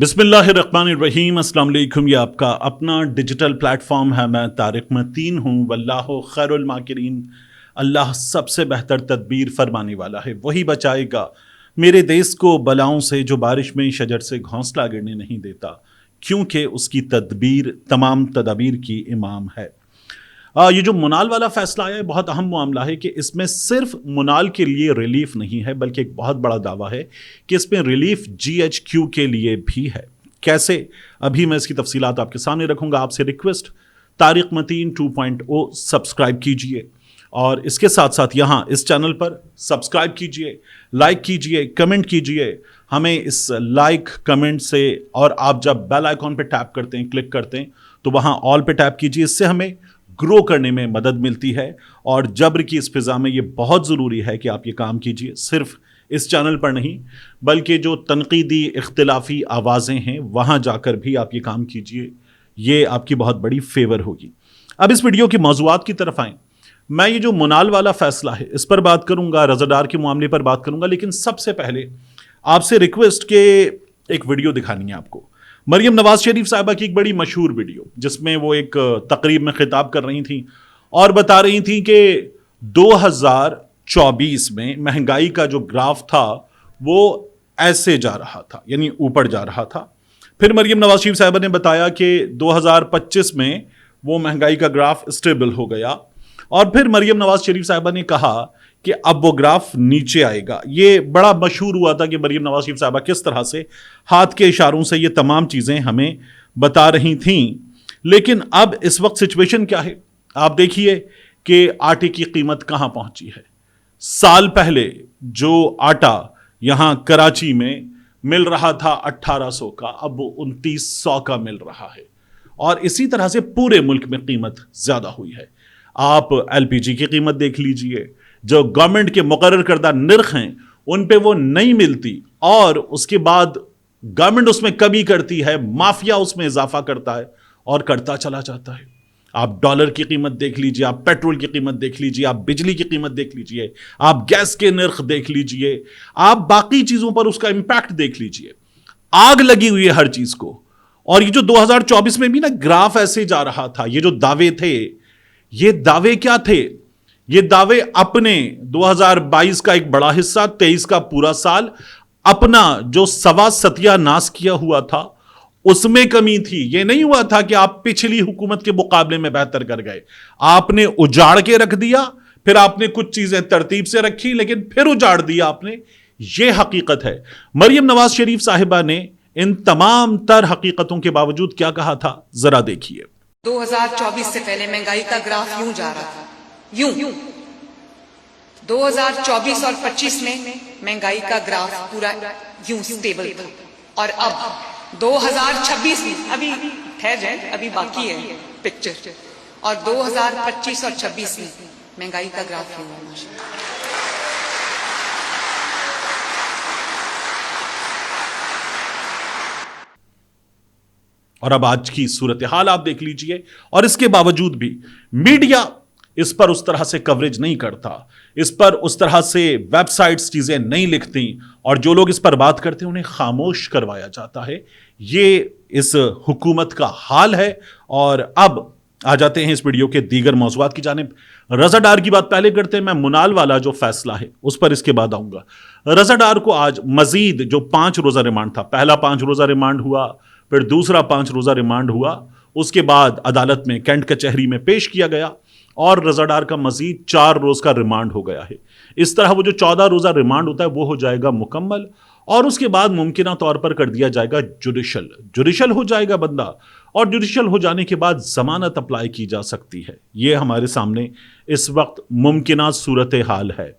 बिस्मिल्लाहिर्रहमानिर्रहीम। अस्सलाम वालेकुम। ये आपका अपना डिजिटल प्लेटफॉर्म है। मैं तारिक मतीन हूँ। वल्लाहु खैरुल माकिरीन। अल्लाह सबसे बेहतर तदबीर फरमाने वाला है, वही बचाएगा मेरे देश को बलाओं से जो बारिश में शजर से घोंसला गिरने नहीं देता, क्योंकि उसकी तदबीर तमाम तदाबीर की इमाम है। ये जो मुनाल वाला फैसला आया है, बहुत अहम मामला है कि इसमें सिर्फ मुनाल के लिए रिलीफ नहीं है, बल्कि एक बहुत बड़ा दावा है कि इसमें रिलीफ GHQ के लिए भी है। कैसे, अभी मैं इसकी तफसीलात आपके सामने रखूंगा। आपसे रिक्वेस्ट, तारिक मतीन 2.0 सब्सक्राइब कीजिए और इसके साथ साथ यहाँ इस चैनल पर सब्सक्राइब कीजिए, लाइक कीजिए, कमेंट कीजिए। हमें इस लाइक कमेंट से, और आप जब बेल आइकॉन पे टैप करते हैं, क्लिक करते हैं, तो वहाँ ऑल पे टैप कीजिए। इससे हमें ग्रो करने में मदद मिलती है। और जब्र की इस फिज़ा में ये बहुत ज़रूरी है कि आप ये काम कीजिए, सिर्फ इस चैनल पर नहीं बल्कि जो तनकीदी इख्तिलाफी आवाज़ें हैं वहाँ जाकर भी आप ये काम कीजिए। ये आपकी बहुत बड़ी फेवर होगी। अब इस वीडियो के मौज़ूआत की तरफ आएँ। मैं ये जो मुनाल वाला फ़ैसला है इस पर बात करूँगा, रज़ादार के मामले पर बात करूँगा, लेकिन सबसे पहले आपसे रिक्वेस्ट के एक वीडियो दिखानी है आपको। मरियम नवाज शरीफ साहिबा की एक बड़ी मशहूर वीडियो, जिसमें वो एक तकरीब में खिताब कर रही थी और बता रही थी कि 2024 में महंगाई का जो ग्राफ था वो ऐसे जा रहा था, यानी ऊपर जा रहा था। फिर मरियम नवाज शरीफ साहिबा ने बताया कि 2025 में वो महंगाई का ग्राफ स्टेबल हो गया। और फिर मरियम नवाज शरीफ साहिबा ने कहा कि अब वो ग्राफ नीचे आएगा। ये बड़ा मशहूर हुआ था कि मरियम नवाज शरीफ साहिबा किस तरह से हाथ के इशारों से ये तमाम चीज़ें हमें बता रही थीं। लेकिन अब इस वक्त सिचुएशन क्या है, आप देखिए कि आटे की कीमत कहाँ पहुंची है। साल पहले जो आटा यहाँ कराची में मिल रहा था 1800 का, अब वो 2900 का मिल रहा है। और इसी तरह से पूरे मुल्क में कीमत ज़्यादा हुई है। आप LPG की कीमत देख लीजिए, जो गवर्नमेंट के मुकर्रर करदा निर्ख हैं उन पे वो नहीं मिलती, और उसके बाद गवर्नमेंट उसमें कमी करती है, माफिया उसमें इजाफा करता है और करता चला जाता है। आप डॉलर की कीमत देख लीजिए, आप पेट्रोल की कीमत देख लीजिए, आप बिजली की कीमत देख लीजिए, आप गैस के निर्ख देख लीजिए, आप बाकी चीजों पर उसका इंपैक्ट देख लीजिए। आग लगी हुई है हर चीज को। और ये जो 2024 में भी ना ग्राफ ऐसे जा रहा था, ये जो दावे थे, ये दावे क्या थे? ये दावे अपने 2022 का एक बड़ा हिस्सा, 23 का पूरा साल, अपना जो सवा सत्यानाश किया हुआ था उसमें कमी थी। ये नहीं हुआ था कि आप पिछली हुकूमत के मुकाबले में बेहतर कर गए। आपने उजाड़ के रख दिया, फिर आपने कुछ चीजें तरतीब से रखी, लेकिन फिर उजाड़ दिया आपने। ये हकीकत है। मरियम नवाज शरीफ साहिबा ने इन तमाम तर हकीकतों के बावजूद क्या कहा था, जरा देखिए। 2024 से पहले महंगाई का ग्राफ यूं जा रहा था, यूं 2024 और 25 में महंगाई का ग्राफ पूरा यूं स्टेबल था। और अब 2026 में, अभी ठहर जाए, अभी बाकी है पिक्चर, और 2025 और 26 में महंगाई का ग्राफ यूं होना चाहिए। और अब आज की सूरत हाल आप देख लीजिए। और इसके बावजूद भी मीडिया इस पर उस तरह से कवरेज नहीं करता, इस पर उस तरह से वेबसाइट्स चीजें नहीं लिखती, और जो लोग इस पर बात करते हैं उन्हें खामोश करवाया जाता है। ये इस हुकूमत का हाल है। और अब आ जाते हैं इस वीडियो के दीगर मौज़ूआत की जानिब। रज़ादार की बात पहले करते हैं। मैं मुनाल वाला जो फैसला है उस पर इसके बाद आऊंगा। रज़ादार को आज मजीद जो 5 रोज़ा रिमांड था, पहला 5 रोज़ा रिमांड हुआ, फिर दूसरा 5 रोज़ा रिमांड हुआ, उसके बाद अदालत में कैंट कचहरी में पेश किया गया, और रज़ादार का मजीद 4 रोज़ का रिमांड हो गया है। इस तरह वो जो 14 रोज़ा रिमांड होता है वो हो जाएगा मुकम्मल, और उसके बाद मुमकिना तौर पर कर दिया जाएगा जुडिशल हो जाएगा बंदा, और जुडिशल हो जाने के बाद जमानत अप्लाई की जा सकती है। ये हमारे सामने इस वक्त मुमकिना सूरत हाल है।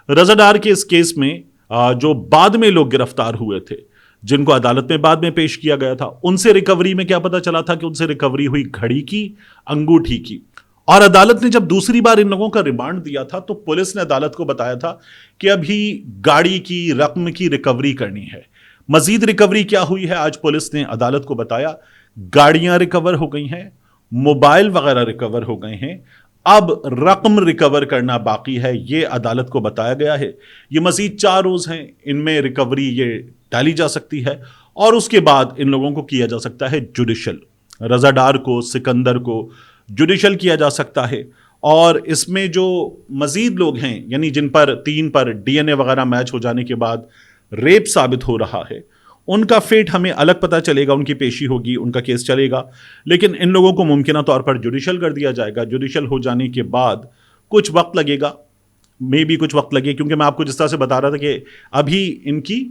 रज़ादार के इस केस में जो बाद में लोग गिरफ्तार हुए थे, जिनको अदालत में बाद में पेश किया गया था, उनसे रिकवरी में क्या पता चला था कि उनसे रिकवरी हुई घड़ी की, अंगूठी की। और अदालत ने जब दूसरी बार इन लोगों का रिमांड दिया था तो पुलिस ने अदालत को बताया था कि अभी गाड़ी की रकम की रिकवरी करनी है। मजीद रिकवरी क्या हुई है, आज पुलिस ने अदालत को बताया, गाड़ियां रिकवर हो गई हैं, मोबाइल वगैरह रिकवर हो गए हैं, अब रकम रिकवर करना बाकी है। ये अदालत को बताया गया है। ये मजीद 4 रोज हैं, इनमें रिकवरी ये डाली जा सकती है। اور اس کے بعد ان لوگوں کو کیا جا سکتا ہے جوڈیشل. رضا ڈار کو، سکندر کو جوڈیشل کیا جا سکتا ہے. اور اس میں جو مزید لوگ ہیں، یعنی جن پر 3 پر ڈی این اے وغیرہ میچ ہو جانے کے بعد ریپ ثابت ہو رہا ہے، ان کا فیٹ ہمیں الگ پتہ چلے گا، ان کی پیشی ہوگی، ان کا کیس چلے گا. لیکن ان لوگوں کو ممکنہ طور پر جوڈیشل کر دیا جائے گا. جوڈیشل ہو جانے کے بعد کچھ وقت لگے گا، میں بھی کچھ وقت لگے، کیونکہ میں آپ کو جس طرح سے بتا رہا تھا کہ ابھی ان کی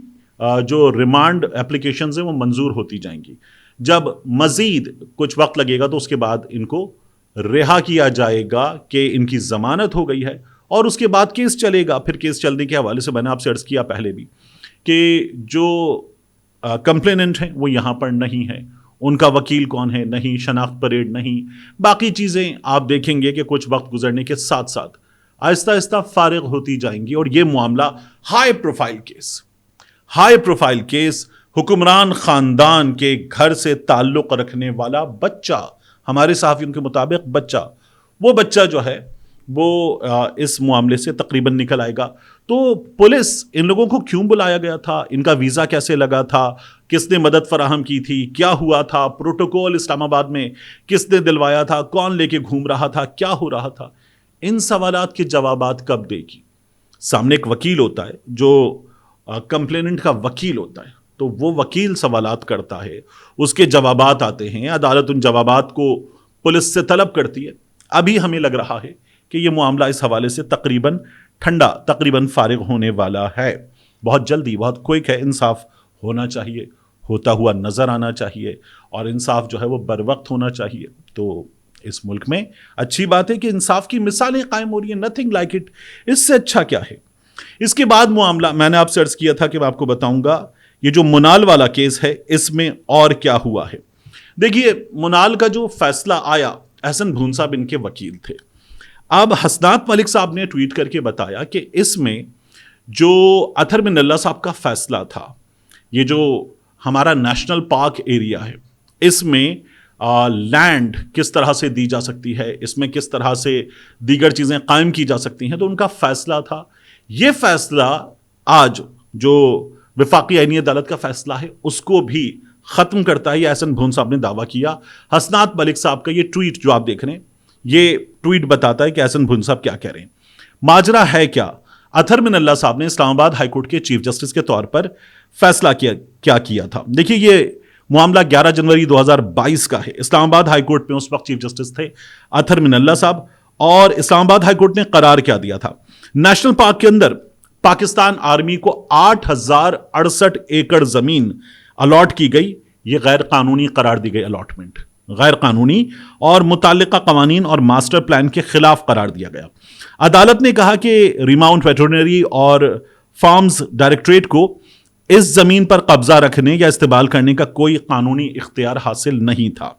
جو ریمانڈ اپلیکیشنز ہیں وہ منظور ہوتی جائیں گی. جب مزید کچھ وقت لگے گا تو اس کے بعد ان کو رہا کیا جائے گا کہ ان کی ضمانت ہو گئی ہے، اور اس کے بعد کیس چلے گا. پھر کیس چلنے کے حوالے سے میں نے آپ سے عرض کیا پہلے بھی کہ جو کمپلیننٹ ہیں وہ یہاں پر نہیں ہے، ان کا وکیل کون ہے نہیں، شناخت پریڈ نہیں، باقی چیزیں آپ دیکھیں گے کہ کچھ وقت گزرنے کے ساتھ ساتھ آہستہ آہستہ فارغ ہوتی جائیں گی. اور یہ معاملہ ہائی پروفائل کیس حکمران خاندان کے گھر سے تعلق رکھنے والا بچہ، ہمارے صحافیوں کے مطابق وہ بچہ جو ہے وہ اس معاملے سے تقریباً نکل آئے گا. تو پولیس ان لوگوں کو کیوں بلایا گیا تھا، ان کا ویزا کیسے لگا تھا، کس نے مدد فراہم کی تھی، کیا ہوا تھا، پروٹوکول اسلام آباد میں کس نے دلوایا تھا، کون لے کے گھوم رہا تھا، کیا ہو رہا تھا، ان سوالات کے جوابات کب دے گی؟ سامنے ایک وکیل ہوتا ہے جو کمپلیننٹ کا وکیل ہوتا ہے، تو وہ وکیل سوالات کرتا ہے، اس کے جوابات آتے ہیں، عدالت ان جوابات کو پولیس سے طلب کرتی ہے. ابھی ہمیں لگ رہا ہے کہ یہ معاملہ اس حوالے سے تقریباً فارغ ہونے والا ہے. بہت جلدی، بہت کوئک ہے. انصاف ہونا چاہیے، ہوتا ہوا نظر آنا چاہیے، اور انصاف جو ہے وہ بر وقت ہونا چاہیے. تو اس ملک میں اچھی بات ہے کہ انصاف کی مثالیں قائم ہو رہی ہیں. Nothing like it. اس سے اچھا کیا ہے؟ اس کے بعد معاملہ میں نے آپ سے عرض کیا تھا کہ میں آپ کو بتاؤں گا یہ جو منال والا کیس ہے اس میں اور کیا ہوا ہے. دیکھیے، منال کا جو فیصلہ آیا، احسن بھون صاحب ان کے وکیل تھے. اب حسنات ملک صاحب نے ٹویٹ کر کے بتایا کہ اس میں جو اطہر بن اللہ صاحب کا فیصلہ تھا، یہ جو ہمارا نیشنل پارک ایریا ہے، اس میں لینڈ کس طرح سے دی جا سکتی ہے، اس میں کس طرح سے دیگر چیزیں قائم کی جا سکتی ہیں، تو ان کا فیصلہ تھا. یہ فیصلہ آج جو وفاقی آئینی عدالت کا فیصلہ ہے اس کو بھی ختم کرتا ہے، یہ احسن بھون صاحب نے دعویٰ کیا. حسنات ملک صاحب کا یہ ٹویٹ جو آپ دیکھ رہے ہیں، یہ ٹویٹ بتاتا ہے کہ احسن بھون صاحب کیا کہہ رہے ہیں. ماجرا ہے کیا؟ اطہر بن اللہ صاحب نے اسلام آباد ہائی کورٹ کے چیف جسٹس کے طور پر فیصلہ کیا تھا. دیکھیے، یہ معاملہ 11 جنوری 2022 کا ہے. اسلام آباد ہائی کورٹ میں اس وقت چیف جسٹس تھے اطہر بن اللہ صاحب، اور اسلام آباد ہائی کورٹ نے قرار کیا دیا تھا؟ نیشنل پارک کے اندر پاکستان آرمی کو 8068 ایکڑ زمین الاٹ کی گئی. یہ غیر قانونی قرار دی گئی الاٹمنٹ، غیر قانونی اور متعلقہ قوانین اور ماسٹر پلان کے خلاف قرار دیا گیا. عدالت نے کہا کہ ریماؤنٹ ویٹرنری اور فارمز ڈائریکٹریٹ کو اس زمین پر قبضہ رکھنے یا استعمال کرنے کا کوئی قانونی اختیار حاصل نہیں تھا.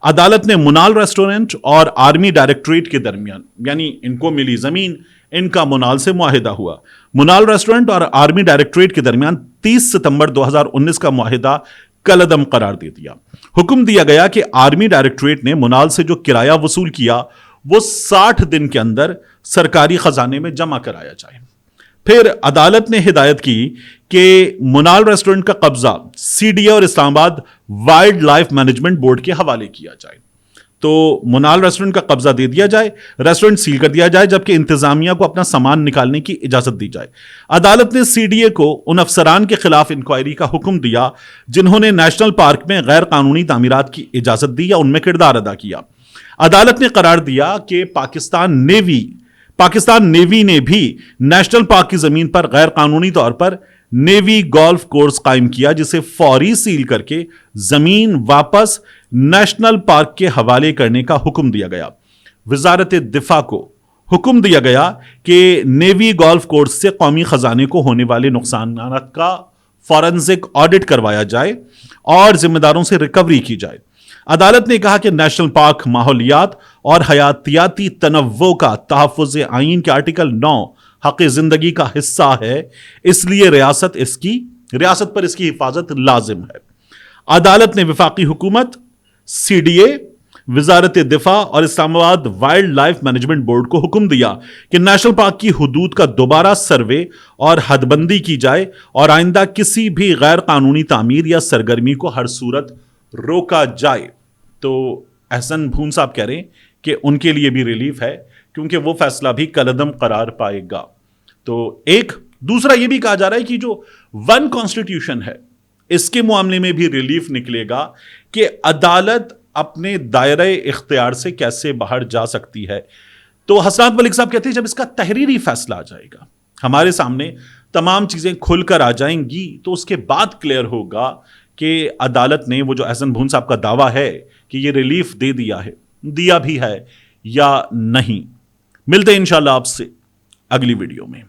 عدالت نے منال ریسٹورنٹ اور آرمی ڈائریکٹریٹ کے درمیان، یعنی ان کو ملی زمین، ان کا منال سے معاہدہ ہوا. منال ریسٹورنٹ اور آرمی ڈائریکٹریٹ کے درمیان 30 ستمبر 2019 کا معاہدہ کالعدم قرار دے دیا. حکم دیا گیا کہ آرمی ڈائریکٹریٹ نے منال سے جو کرایہ وصول کیا وہ 60 دن کے اندر سرکاری خزانے میں جمع کرایا جائے. پھر عدالت نے ہدایت کی کہ منال ریسٹورنٹ کا قبضہ سی ڈی اے اور اسلام آباد وائلڈ لائف مینجمنٹ بورڈ کے حوالے کیا جائے. تو منال ریسٹورنٹ کا قبضہ دے دیا جائے، ریسٹورنٹ سیل کر دیا جائے، جبکہ انتظامیہ کو اپنا سامان نکالنے کی اجازت دی جائے. عدالت نے سی ڈی اے کو ان افسران کے خلاف انکوائری کا حکم دیا جنہوں نے نیشنل پارک میں غیر قانونی تعمیرات کی اجازت دی یا ان میں کردار ادا کیا. عدالت نے قرار دیا کہ پاکستان نیوی نے بھی نیشنل پارک کی زمین پر غیر قانونی طور پر نیوی گولف کورس قائم کیا، جسے فوری سیل کر کے زمین واپس نیشنل پارک کے حوالے کرنے کا حکم دیا گیا. وزارت دفاع کو حکم دیا گیا کہ نیوی گولف کورس سے قومی خزانے کو ہونے والے نقصانات کا فورنزک آڈٹ کروایا جائے اور ذمہ داروں سے ریکوری کی جائے. عدالت نے کہا کہ نیشنل پارک ماحولیات اور حیاتیاتی تنوع کا تحفظ آئین کے آرٹیکل 9 حق زندگی کا حصہ ہے، اس لیے ریاست پر اس کی حفاظت لازم ہے. عدالت نے وفاقی حکومت، سی ڈی اے، वजारत दिफा और Islamabad wild life management board को हुक्म दिया कि नेशनल पार्क की हुदूद का दोबारा सर्वे और हदबंदी की जाए और आइंदा किसी भी गैर कानूनी तामीर या सरगर्मी को हर सूरत रोका जाए। तो एहसन भून साहब कह रहे हैं कि उनके लिए भी रिलीफ है, क्योंकि वो फैसला भी कलअदम करार पाएगा। तो एक दूसरा ये भी कहा जा रहा है कि जो वन कॉन्स्टिट्यूशन है इसके मामले में भी रिलीफ निकलेगा कि अदालत अपने दायरे इख्तियार से कैसे बाहर जा सकती है। तो हसनात मलिक साहब कहते हैं जब इसका तहरीरी फैसला आ जाएगा, हमारे सामने तमाम चीजें खुलकर आ जाएंगी, तो उसके बाद क्लियर होगा कि अदालत ने वो जो एहसन भून साहब का दावा है कि ये रिलीफ दे दिया भी है या नहीं। मिलते हैं इंशाल्लाह आपसे अगली वीडियो में।